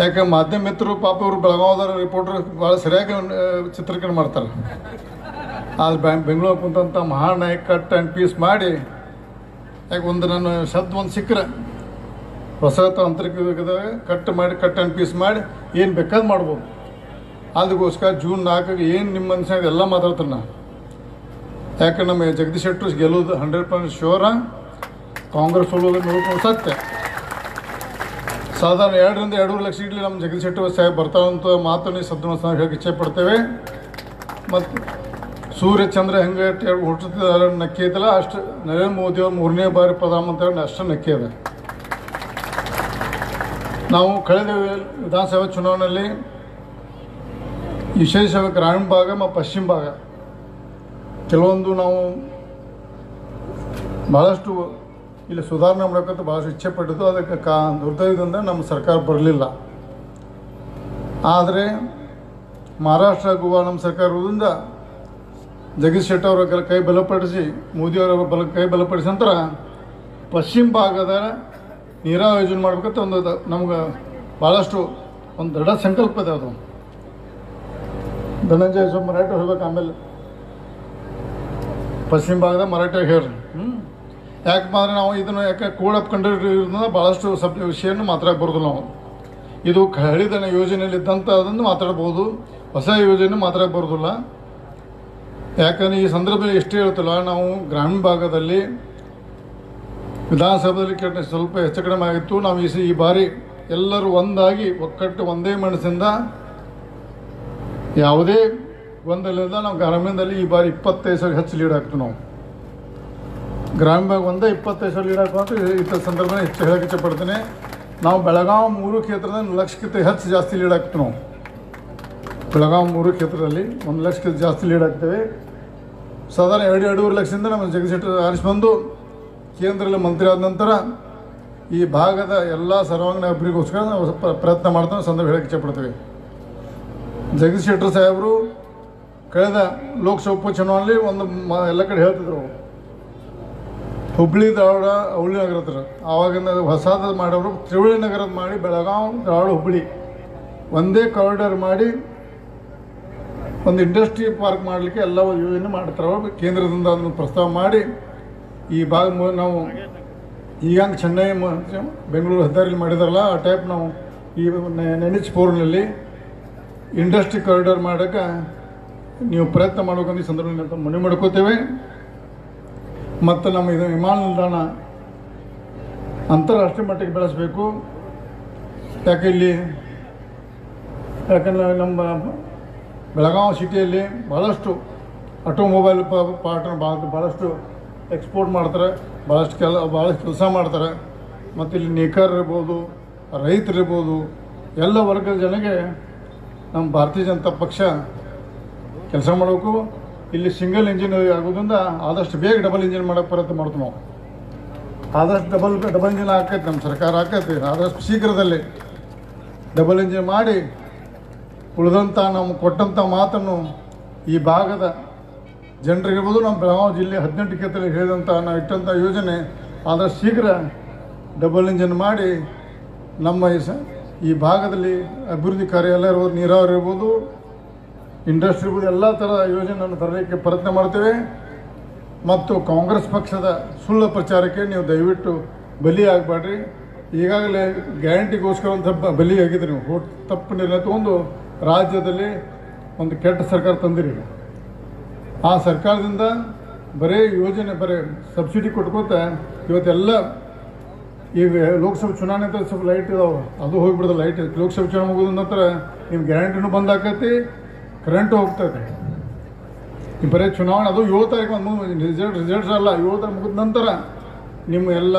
ಯಾಕೆ ಮಾಧ್ಯಮ ಮಿತ್ರರು ಪಾಪ ಇವರು ಬೆಳಗಾವದ ರಿಪೋರ್ಟರ್ ಭಾಳ ಸರಿಯಾಗಿ ಚಿತ್ರೀಕರಣ ಮಾಡ್ತಾರೆ. ಆದರೆ ಬೆಂಗಳೂರು ಕುಂತಂಥ ಮಹಾನಾಯಕ ಕಟ್ ಆ್ಯಂಡ್ ಪೀಸ್ ಮಾಡಿ, ಯಾಕೆ ಒಂದು ನನ್ನ ಶಬ್ದ ಒಂದು ಸಿಕ್ಕರೆ ಹೊಸ ತಾಂತ್ರಿಕ ಕಟ್ ಆ್ಯಂಡ್ ಪೀಸ್ ಮಾಡಿ ಏನು ಬೇಕಾದ್ ಮಾಡ್ಬೋದು. ಅದಕ್ಕೋಸ್ಕರ ಜೂನ್ 4 ಏನು ನಿಮ್ಮ ಮನುಷ್ಯ ಎಲ್ಲ ಮಾತಾಡ್ತಾನೆ ನಾನು. ಯಾಕೆ ನಮ್ಮ ಜಗದೀಶ್ ಶೆಟ್ಟರ್ ಗೆಲ್ಲೋದು 100% ಶ್ಯೂರ, ಕಾಂಗ್ರೆಸ್ ಸೋಲೋದು ನೋಡ್ಕೊಂಡು ಸತ್ಯ. ಸಾಧಾರಣ 2ರಿಂದ 2.5 ಲಕ್ಷ ಸೀಟ್ಲಿ ನಮ್ಮ ಜಗದೀಶ್ ಶೆಟ್ಟರ್ ಸಾಹೇಬ್ ಬರ್ತಾವಂತ ಮಾತನ್ನು ಸದ್ದ ಹೇಳಕ್ಕೆ ಇಚ್ಛೆ ಪಡ್ತೇವೆ. ಮತ್ತು ಸೂರ್ಯ ಚಂದ್ರ ಹೆಂಗೆ ಹುಟ್ಟುತ್ತಿದ್ದಾರೆ ನಕ್ಕಿ ಐತಲ್ಲ, ಅಷ್ಟು ನರೇಂದ್ರ ಮೋದಿಯವರು 3ನೇ ಬಾರಿ ಪ್ರಧಾನಮಂತ್ರಿ ಅಷ್ಟು ನಕ್ಕಿ ಇದೆ. ನಾವು ಕಳೆದ ವಿಧಾನಸಭಾ ಚುನಾವಣೆಯಲ್ಲಿ ವಿಶೇಷವಾಗಿ ಗ್ರಾಮೀಣ ಭಾಗ ಮತ್ತು ಪಶ್ಚಿಮ ಭಾಗ ಕೆಲವೊಂದು ನಾವು ಭಾಳಷ್ಟು ಇಲ್ಲಿ ಸುಧಾರಣೆ ಮಾಡೋಕ್ಕಂತ ಭಾಳಷ್ಟು ಇಚ್ಛೆ ಪಟ್ಟಿದ್ದು. ಅದಕ್ಕೆ ದುರ್ದೈವದಿಂದ ನಮ್ಮ ಸರ್ಕಾರ ಬರಲಿಲ್ಲ. ಆದರೆ ಮಹಾರಾಷ್ಟ್ರ, ಗೋವಾ ನಮ್ಮ ಸರ್ಕಾರ ಇರೋದ್ರಿಂದ ಜಗದೀಶ್ ಶೆಟ್ಟರ್ ಅವರ ಕೈ ಬಲಪಡಿಸಿ, ಮೋದಿಯವರ ಕೈ ಬಲಪಡಿಸಿ ನಂತರ ಪಶ್ಚಿಮ ಭಾಗದ ನೀರಾವರಿ ಯೋಜನೆ ಮಾಡ್ಬೇಕಂತ ಒಂದು ನಮ್ಗೆ ಭಾಳಷ್ಟು ಒಂದು ದೃಢ ಸಂಕಲ್ಪ ಇದೆ. ಅದು ಧನಂಜಯ ಮರಾಠಿ ಹೋಗ್ಬೇಕು. ಆಮೇಲೆ ಪಶ್ಚಿಮ ಭಾಗದ ಮರಾಠಿ ಹೇಳ್ರಿ. ಯಾಕಪ್ಪ ಅಂದರೆ ನಾವು ಇದನ್ನು ಯಾಕೆ ಕೋಡ್ ಆಫ್ ಕಂಡಕ್ಟ್ ಇರೋದ್ರಿಂದ ಭಾಳಷ್ಟು ವಿಷಯವನ್ನು ಮಾತಾಡಕ್ಕೆ ಬರೋದಿಲ್ಲ. ನಾವು ಇದು ಹಳಿದನ ಯೋಜನೆಯಲ್ಲಿ ಇದ್ದಂಥ ಅದನ್ನು ಮಾತಾಡ್ಬೋದು, ಹೊಸ ಯೋಜನೆ ಮಾತಾಡಕ್ಕೆ ಬರೋದಿಲ್ಲ. ಯಾಕಂದರೆ ಈ ಸಂದರ್ಭದಲ್ಲಿ ಎಷ್ಟೇ ಹೇಳ್ತಿಲ್ಲ, ನಾವು ಗ್ರಾಮೀಣ ಭಾಗದಲ್ಲಿ ವಿಧಾನಸಭೆಯಲ್ಲಿ ಸ್ವಲ್ಪ ಹೆಚ್ಚು ಕಡಿಮೆ ಆಗಿತ್ತು. ನಾವು ಈ ಬಾರಿ ಎಲ್ಲರೂ ಒಂದಾಗಿ ಒಕ್ಕಟ್ಟು ಒಂದೇ ಮನಸ್ಸಿಂದ ಯಾವುದೇ ಗೊಂದಲದಿಂದ ನಾವು ಗ್ರಾಮೀಣದಲ್ಲಿ ಈ ಬಾರಿ 25,000 ಹೆಚ್ಚು ಲೀಡ್ ಆಗ್ತೀವಿ. ನಾವು ಗ್ರಾಮೀಣ ಭಾಗ ಒಂದೇ 25,000 ಲೀಡ್ ಹಾಕುವಂತ ಈ ಸಂದರ್ಭದಲ್ಲಿ ಹೆಚ್ಚು ಹೇಳಕ್ಕೆ ಇಷ್ಟಪಡ್ತೀನಿ. ನಾವು ಬೆಳಗಾವಿ 3 ಕ್ಷೇತ್ರದ 1 ಲಕ್ಷಕ್ಕಿಂತ ಹೆಚ್ಚು ಜಾಸ್ತಿ ಲೀಡ್ ಆಗ್ತೀವಿ. ನಾವು ಬೆಳಗಾವಿ 3 ಕ್ಷೇತ್ರದಲ್ಲಿ 1 ಲಕ್ಷಕ್ಕಿಂತ ಜಾಸ್ತಿ ಲೀಡ್ ಆಗ್ತೇವೆ. ಸಾಧಾರಣ 2-2.5 ಲಕ್ಷದಿಂದ ನಮ್ಮ ಜಗದೀಶ್ ಶೆಟ್ಟರ್ ಆರಿಸಿ ಬಂದು ಕೇಂದ್ರದಲ್ಲಿ ಮಂತ್ರಿ ಆದ ನಂತರ ಈ ಭಾಗದ ಎಲ್ಲ ಸರ್ವಾಂಗೀಣ ಅಭಿವೃದ್ಧಿಗೋಸ್ಕರ ನಾವು ಪ್ರಯತ್ನ ಮಾಡ್ತಾ ಸಂದರ್ಭ ಹೇಳಕ್ಕೆ ಇಷ್ಟಪಡ್ತೀವಿ. ಜಗದೀಶ್ ಶೆಟ್ಟರ್ ಸಾಹೇಬರು ಕಳೆದ ಲೋಕಸಭಾ ಉಪಚುನಾವಣೆಯಲ್ಲಿ ಒಂದು ಎಲ್ಲ ಕಡೆ ಹೇಳ್ತಿದ್ರು, ಹುಬ್ಳಿ ಧಾರವಾಡ ಹುಬ್ಳಿ ನಗರ ಹತ್ರ. ಆವಾಗಿನ ಹೊಸದ ಮಾಡೋರು ತ್ರಿವಳಿ ನಗರದ ಮಾಡಿ ಬೆಳಗಾವಿ ಧಾರವಾಡ ಹುಬ್ಳಿ ಒಂದೇ ಕಾರಿಡಾರ್ ಮಾಡಿ ಒಂದು ಇಂಡಸ್ಟ್ರಿ ಪಾರ್ಕ್ ಮಾಡಲಿಕ್ಕೆ ಎಲ್ಲ ಯೋಜನೆ ಮಾಡ್ತಾರೆ. ಕೇಂದ್ರದಿಂದ ಅದನ್ನು ಪ್ರಸ್ತಾವ ಮಾಡಿ ಈ ಭಾಗ ನಾವು ಈಗ ಚೆನ್ನೈ ಬೆಂಗಳೂರು ಹೆದ್ದಾರಿಲಿ ಮಾಡಿದಾರಲ್ಲ, ಆ ಟೈಪ್ ನಾವು ಈ NH4ನಲ್ಲಿ ಇಂಡಸ್ಟ್ರಿ ಕಾರಿಡಾರ್ ಮಾಡೋಕ್ಕೆ ನೀವು ಪ್ರಯತ್ನ ಮಾಡ್ಬೇಕಂತ ಈ ಸಂದರ್ಭದಲ್ಲಿ ಮನವಿ ಮಾಡ್ಕೋತೇವೆ. ಮತ್ತು ನಮ್ಮ ಇದು ವಿಮಾನ ನಿಲ್ದಾಣ ಅಂತಾರಾಷ್ಟ್ರೀಯ ಮಟ್ಟಕ್ಕೆ ಬೆಳೆಸಬೇಕು. ಯಾಕಂದರೆ ನಮ್ಮ ಬೆಳಗಾವಿ ಸಿಟಿಯಲ್ಲಿ ಭಾಳಷ್ಟು ಆಟೋಮೊಬೈಲ್ ಪಾರ್ಟ್ನ ಭಾಳಷ್ಟು ಎಕ್ಸ್ಪೋರ್ಟ್ ಮಾಡ್ತಾರೆ. ಭಾಳಷ್ಟು ಕೆಲಸ ಮಾಡ್ತಾರೆ. ಮತ್ತು ಇಲ್ಲಿ ನೇಕಾರರು ಇರ್ಬೋದು, ರೈತರು ಇರ್ಬೋದು, ಎಲ್ಲ ವರ್ಗದ ಜನಗೆ ನಮ್ಮ ಭಾರತೀಯ ಜನತಾ ಪಕ್ಷ ಕೆಲಸ ಮಾಡಬೇಕು. ಇಲ್ಲಿ ಸಿಂಗಲ್ ಇಂಜಿನ್ ಆಗೋದ್ರಿಂದ ಆದಷ್ಟು ಬೇಗ ಡಬಲ್ ಇಂಜಿನ್ ಮಾಡೋಕ್ಕೆ ಪ್ರಯತ್ನ ಮಾಡ್ತೀವಿ ನಾವು. ಆದಷ್ಟು ಡಬಲ್ ಇಂಜಿನ್ ಹಾಕೈತೆ, ನಮ್ಮ ಸರ್ಕಾರ ಹಾಕೈತಿ. ಆದಷ್ಟು ಶೀಘ್ರದಲ್ಲಿ ಡಬಲ್ ಇಂಜಿನ್ ಮಾಡಿ ಉಳಿದಂಥ ನಾವು ಕೊಟ್ಟಂಥ ಮಾತನ್ನು ಈ ಭಾಗದ ಜನರಿಗಿರ್ಬೋದು, ನಮ್ಮ ಬೆಳಗಾವಿ ಜಿಲ್ಲೆ 18 ಕ್ಷೇತ್ರದಲ್ಲಿ ಹೇಳಿದಂಥ ನಾವು ಇಟ್ಟಂಥ ಯೋಜನೆ ಆದಷ್ಟು ಶೀಘ್ರ ಡಬಲ್ ಇಂಜಿನ್ ಮಾಡಿ ನಮ್ಮ ಈ ಭಾಗದಲ್ಲಿ ಅಭಿವೃದ್ಧಿ ಕಾರ್ಯ ಎಲ್ಲ ಇರ್ಬೋದು, ನೀರಾವರಿ ಇರ್ಬೋದು, ಇಂಡಸ್ಟ್ರಿ ಇರ್ಬೋದು, ಎಲ್ಲ ಥರದ ಯೋಜನೆಯನ್ನು ತರಲಿಕ್ಕೆ ಪ್ರಯತ್ನ ಮಾಡ್ತೇವೆ. ಮತ್ತು ಕಾಂಗ್ರೆಸ್ ಪಕ್ಷದ ಸುಳ್ಳು ಪ್ರಚಾರಕ್ಕೆ ನೀವು ದಯವಿಟ್ಟು ಬಲಿ ಆಗಬೇಡ್ರಿ. ಈಗಾಗಲೇ ಗ್ಯಾರಂಟಿಗೋಸ್ಕರ ಒಂದು ಬಲಿ ಆಗಿದ್ರಿ ನೀವು. ತಪ್ಪು ನಿರ್ಣಯ ತಗೊಂಡು ರಾಜ್ಯದಲ್ಲಿ ಒಂದು ಕೆಟ್ಟ ಸರ್ಕಾರ ತಂದಿರಿ. ಆ ಸರ್ಕಾರದಿಂದ ಬರೀ ಯೋಜನೆ ಬರೀ ಸಬ್ಸಿಡಿ ಕೊಟ್ಕೋತ ಇವತ್ತೆಲ್ಲ ಈಗ ಲೋಕಸಭೆ ಚುನಾವಣೆ ಅಂತ ಸ್ವಲ್ಪ ಲೈಟ್ ಇದಾವೆ, ಅದು ಹೋಗಿಬಿಡ್ದು ಲೈಟ್. ಲೋಕಸಭೆ ಚುನಾವಣೆ ಮುಗಿದ ನಂತರ ನಿಮ್ಮ ಗ್ಯಾರಂಟಿನೂ ಬಂದ್ ಆಕೈತಿ, ಕರೆಂಟು ಹೋಗ್ತೈತೆ. ಈ ಬರೀ ಚುನಾವಣೆ ಅದು 7 ತಾರೀಕು ರಿಸಲ್ಟ್ಸ್ ಅಲ್ಲ, 7 ತಾರೀಕು ಮುಗಿದ ನಂತರ ನಿಮ್ಮ ಎಲ್ಲ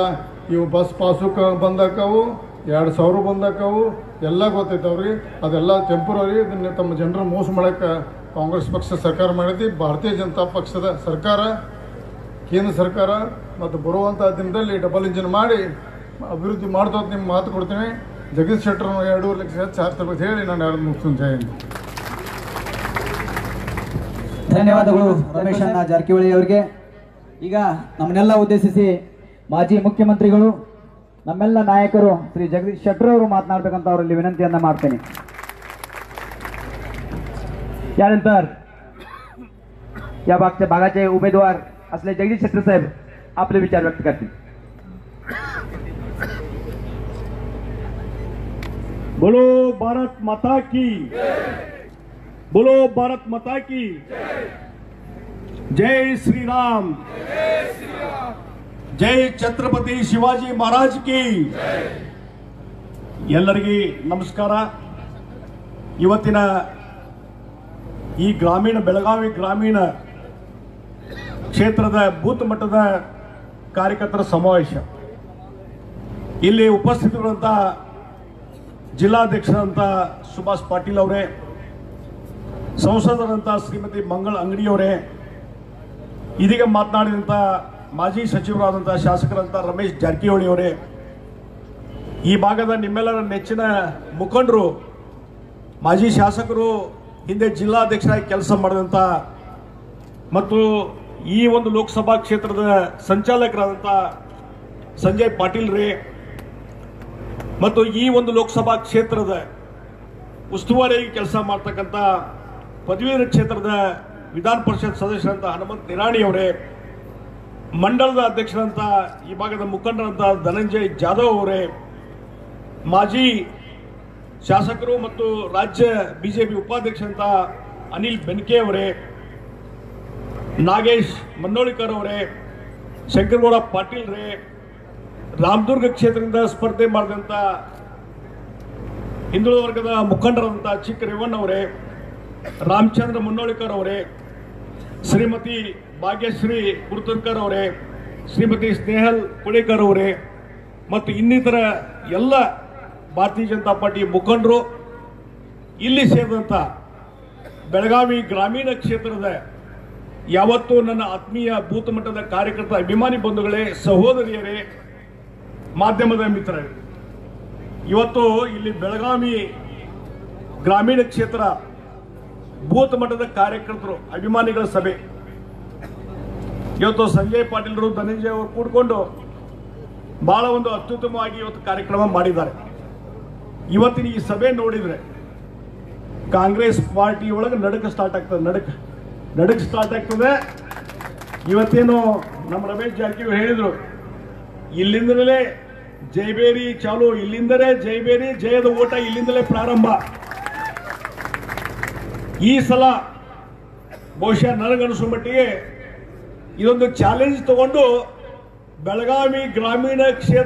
ಇವು ಬಸ್ ಪಾಸುಕ ಬಂದಾಕವು, 2000 ಬಂದಾಕವು, ಎಲ್ಲ ಗೊತ್ತೈತೆ ಅವ್ರಿಗೆ. ಅದೆಲ್ಲ ಟೆಂಪ್ರರಿ. ಇದನ್ನು ತಮ್ಮ ಜನರ ಮೋಸ ಮಾಡೋಕ್ಕೆ ಕಾಂಗ್ರೆಸ್ ಪಕ್ಷ ಸರ್ಕಾರ ಮಾಡೈತಿ. ಭಾರತೀಯ ಜನತಾ ಪಕ್ಷದ ಸರ್ಕಾರ, ಕೇಂದ್ರ ಸರ್ಕಾರ ಮತ್ತು ಬರುವಂಥ ದಿನದಲ್ಲಿ ಡಬಲ್ ಇಂಜಿನ್ ಮಾಡಿ ಅಭಿವೃದ್ಧಿ ಮಾಡ್ತಾ ನಿಮ್ಗೆ ಮಾತು ಕೊಡ್ತೀನಿ. ಜಗದೀಶ್ ಶೆಟ್ಟರ್ 2.5 ಲಕ್ಷ ಹೆಚ್ಚು ಹಾರಿಸ್ಬೇಕು ಹೇಳಿ ನಾನು 2 ಮುಗಿಸ್ತೀನಿ. ಜಯ ಹಿಂದ್. ಧನ್ಯವಾದಗಳು ರಮೇಶ್ ಅಣ್ಣ ಜಾರಕಿಹೊಳಿ ಅವರಿಗೆ. ಈಗ ನಮ್ಮನ್ನೆಲ್ಲ ಉದ್ದೇಶಿಸಿ ಮಾಜಿ ಮುಖ್ಯಮಂತ್ರಿಗಳು, ನಮ್ಮೆಲ್ಲ ನಾಯಕರು ಶ್ರೀ ಜಗದೀಶ್ ಶೆಟ್ಟರ್ ಅವರು ಮಾತನಾಡಬೇಕಂತ ಅವರಲ್ಲಿ ವಿನಂತಿಯನ್ನ ಮಾಡ್ತೇನೆ. त्यानंतर या भागाचे उमेदवार असले जगदीश शेट्टर साहेब आपले विचार व्यक्त करतील. बोलो भारत माता की, बोलो भारत माता की जय श्री राम, जय छत्रपति शिवाजी महाराज की. ಎಲ್ಲರಿಗೆ ನಮಸ್ಕಾರ. ಇವತ್ತಿನ ಈ ಬೆಳಗಾವಿ ಗ್ರಾಮೀಣ ಕ್ಷೇತ್ರದ ಬೂತ್ ಮಟ್ಟದ ಕಾರ್ಯಕರ್ತರ ಸಮಾವೇಶ. ಇಲ್ಲಿ ಉಪಸ್ಥಿತರಿರುವಂಥ ಜಿಲ್ಲಾಧ್ಯಕ್ಷರಂತ ಸುಭಾಷ್ ಪಾಟೀಲ್ ಅವರೇ, ಸಂಸದರಂತ ಶ್ರೀಮತಿ ಮಂಗಳ ಅಂಗಡಿಯವರೇ, ಇದೀಗ ಮಾತನಾಡಿದಂಥ ಮಾಜಿ ಸಚಿವರಾದಂಥ ಶಾಸಕರಂತ ರಮೇಶ್ ಜಾರಕಿಹೊಳಿ ಅವರೇ, ಈ ಭಾಗದ ನಿಮ್ಮೆಲ್ಲರ ನೆಚ್ಚಿನ ಮುಖಂಡರು, ಮಾಜಿ ಶಾಸಕರು, ಹಿಂದೆ ಜಿಲ್ಲಾಧ್ಯಕ್ಷರಾಗಿ ಕೆಲಸ ಮಾಡಿದಂಥ ಮತ್ತು ಈ ಒಂದು ಲೋಕಸಭಾ ಕ್ಷೇತ್ರದ ಸಂಚಾಲಕರಾದಂಥ ಸಂಜಯ್ ಪಾಟೀಲ್ ರೇ, ಮತ್ತು ಈ ಒಂದು ಲೋಕಸಭಾ ಕ್ಷೇತ್ರದ ಉಸ್ತುವಾರಿಯಾಗಿ ಕೆಲಸ ಮಾಡ್ತಕ್ಕಂಥ ಪದವೀಧರ ಕ್ಷೇತ್ರದ ವಿಧಾನ ಪರಿಷತ್ ಸದಸ್ಯರಂತ ಹನುಮಂತ್ ನಿರಾಣಿ ಅವರೇ, ಮಂಡಲದ ಅಧ್ಯಕ್ಷರಂತ ಈ ಭಾಗದ ಮುಖಂಡರಂತ ಧನಂಜಯ್ ಜಾಧವ್ ಅವರೇ, ಮಾಜಿ ಶಾಸಕರು ಮತ್ತು ರಾಜ್ಯ ಬಿಜೆಪಿ ಉಪಾಧ್ಯಕ್ಷರಂತ ಅನಿಲ್ ಬೆನ್ಕೆ ಅವರೇ, ನಾಗೇಶ್ ಮನ್ನೋಳಿಕರ್ ಅವರೇ, ಶಂಕರಗೌಡ ಪಾಟೀಲ್ ರೇ, ರಾಮದುರ್ಗ ಕ್ಷೇತ್ರದಿಂದ ಸ್ಪರ್ಧೆ ಮಾಡಿದಂಥ ಹಿಂದುಳಿದ ವರ್ಗದ ಮುಖಂಡರಾದಂಥ ಚಿಕ್ಕ ರೇವಣ್ಣ ಅವರೇ, ರಾಮಚಂದ್ರ ಮುನ್ನೋಳಿಕರ್ ಅವರೇ, ಶ್ರೀಮತಿ ಭಾಗ್ಯಶ್ರೀ ಗುರುತರ್ಕರ್ ಅವರೇ, ಶ್ರೀಮತಿ ಸ್ನೇಹಲ್ ಕುಳೇಕರ್ ಅವರೇ, ಮತ್ತು ಇನ್ನಿತರ ಎಲ್ಲ ಭಾರತೀಯ ಜನತಾ ಪಾರ್ಟಿ ಮುಖಂಡರು, ಇಲ್ಲಿ ಸೇರಿದಂಥ ಬೆಳಗಾವಿ ಗ್ರಾಮೀಣ ಕ್ಷೇತ್ರದ ಯಾವತ್ತೂ ನನ್ನ ಆತ್ಮೀಯ ಬೂತ್ ಮಟ್ಟದ ಕಾರ್ಯಕರ್ತ ಅಭಿಮಾನಿ ಬಂಧುಗಳೇ, ಸಹೋದರಿಯರೇ, ಮಾಧ್ಯಮದ ಮಿತ್ರರೇ, ಇವತ್ತು ಇಲ್ಲಿ ಬೆಳಗಾವಿ ಗ್ರಾಮೀಣ ಕ್ಷೇತ್ರ ಬೂತ್ ಮಟ್ಟದ ಕಾರ್ಯಕರ್ತರು ಅಭಿಮಾನಿಗಳ ಸಭೆ. ಇವತ್ತು ಸಂಜಯ್ ಪಾಟೀಲ್ರು, ಧನಂಜಯ ಅವರು ಕೂಡಿಕೊಂಡು ಬಹಳ ಒಂದು ಅತ್ಯುತ್ತಮವಾಗಿ ಇವತ್ತು ಕಾರ್ಯಕ್ರಮ ಮಾಡಿದ್ದಾರೆ. ಇವತ್ತಿನ ಈ ಸಭೆ ನೋಡಿದ್ರೆ ಕಾಂಗ್ರೆಸ್ ಪಾರ್ಟಿ ಒಳಗೆ ನಡುಕ ಸ್ಟಾರ್ಟ್ ಆಗ್ತದೆ. ಇವತ್ತೇನು ನಮ್ಮ ರಮೇಶ್ ಜಾರಕಿಹೊಳಿ ಹೇಳಿದ್ರು, ಇಲ್ಲಿಂದಲೇ ಜೈಬೇರಿ ಚಾಲು, ಇಲ್ಲಿಂದಲೇ ಜೈಬೇರಿ, ಜಯದ ಓಟ ಇಲ್ಲಿಂದಲೇ ಪ್ರಾರಂಭ. ಈ ಸಲ ಬಹುಶಃ ನನಗನ್ನಿಸೋ ಮಟ್ಟಿಗೆ ಇದೊಂದು ಚಾಲೆಂಜ್ ತಗೊಂಡು ಬೆಳಗಾವಿ ಗ್ರಾಮೀಣ ಕ್ಷೇತ್ರ